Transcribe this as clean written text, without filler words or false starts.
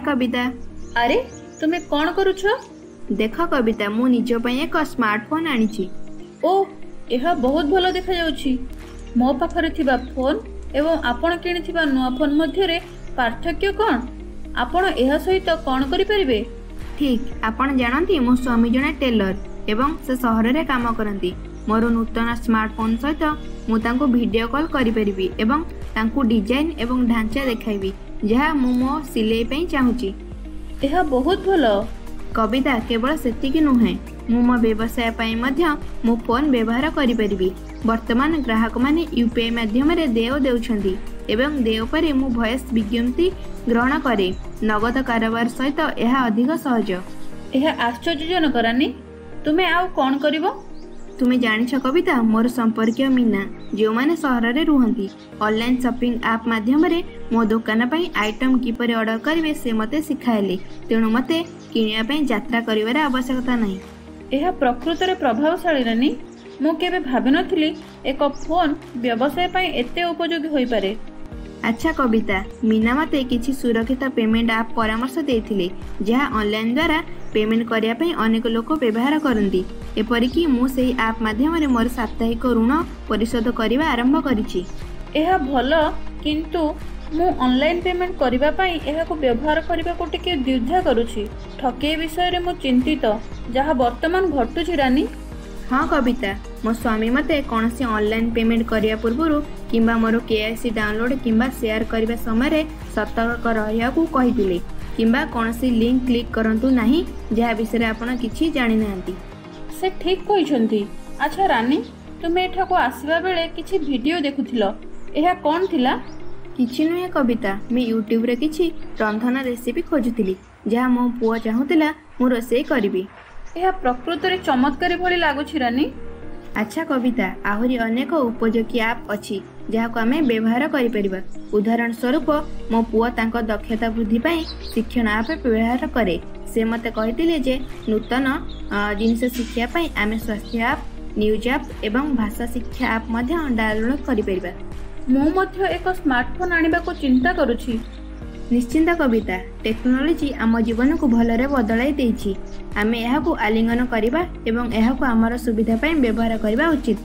कविता। अरे तुमे कौन करुछ? देख कविता, मु निज पई एक स्मार्टफोन आनिछि। ओ यह बहुत भलो देखा जाउछि। मो पाखरे थिबा फोन एवं आपण किनिथिबा नुआ फोन मध्यरे पार्थक्य कौन? आपण एहा सहित कौन करि परिबे? ठीक, आपण जानती मो स्वामी जने टेलर एवं से सहर रे काम करंती। मोर नूतन स्मार्टफोन सहित मु तांको वीडियो कॉल करि परिबी एवं तांको डिजाइन एवं ढांचा देखाइबी जहा मु मो सिलाई पई चाहूची। एहा बहुत भलो। कविता, केवल सेतिकी नुहे, मु मो व्यवसाय पई मध्य मो फोन व्यवहार करि परिबी। वर्तमान ग्राहक माने यूपीआई माध्यम रे देय देउछंती एवं देय परे मु वॉइस विज्ञप्ति ग्रहण करे। नगद कारोबार सहित यह अधिक सहज। यह आश्चर्यजनक रानी। तुमे आउ कौन करिवो? तुमे जानिछ कविता, मोर संपर्कीय मीना जो माने सहर रे रुहंती ऑनलाइन शॉपिंग ऐप माध्यम रे मो दुकान पई आइटम किपरि ऑर्डर करिवे से मते सिखाइले। तेणु मते किनिया पई यात्रा करिवार आवश्यकता नहीं। यह प्रकृत रे प्रभावशाली रानी। मु केबे भाबि नथिली एक फोन व्यवसाय पई एते उपयोगी होई पारे। अच्छा कविता, मीना मते किछि सुरक्षित पेमेंट ऐप परामर्श देथिले जहा ऑनलाइन द्वारा पेमेंट करिया पई अनेक लोक व्यवहार करंती। एपरिकी मु सेही ऐप माध्यम रे मोर साप्ताहिक ऋण परिशोध करिवा आरंभ करिछि। एहा भलो, किंतु मु ऑनलाइन पेमेंट करिवा पई एहा को व्यवहार करिवा को टिके द्विधा करूछि। ठके विषय रे मु चिंतित जहा वर्तमान घटुछि रानी। हाँ कविता, मो स्वामी मते कौनसी ऑनलाइन पेमेंट करिया पूर्वरु किंबा मोर केआईसी डाउनलोड किंबा शेयर करिवा समय सतर्क रहिया को कहिथिले किंबा कौनसी लिंक क्लिक करंतु नाही जहा विषय आपण किछि जानि नांती। से ठीक कहिसंती। अच्छा रानी, तुमे एठा को आसीबा बेले किछि वीडियो देखुथिलो, एहा कोन थिला? किछि नुहे कविता, मैं यूट्यूब रे किछि रंधन रेसिपी खोजुथिली जहा मो पुआ चाहुतिला मु रोसई करबी। यह प्रकृत रे चमत्कारी भली लागुछि रानी। अच्छा कविता, आहुरी अनेक उपयोगी ऐप अछि जहा को आमे व्यवहार करि परिबा। उदाहरण स्वरूप मो पुआ तांको दक्षता वृद्धि पई शिक्षण ऐप व्यवहार करे। से मते कहितिले जे नूतन जिनिस शिक्षा पई आमे स्वास्थ्य ऐप, न्यूज ऐप एवं भाषा शिक्षा ऐप मध्य डाउनलोड करि परिबा। मो मध्य एक स्मार्टफोन आनिबा को चिंता करूछि। निश्चिंत कविता, टेक्नोलोजी आम जीवन को भलरे बदलाई देछि। आमे एहाकु आलिंगन करिबा एवं एहाकु आमर सुविधा पई व्यवहार करिबा उचित।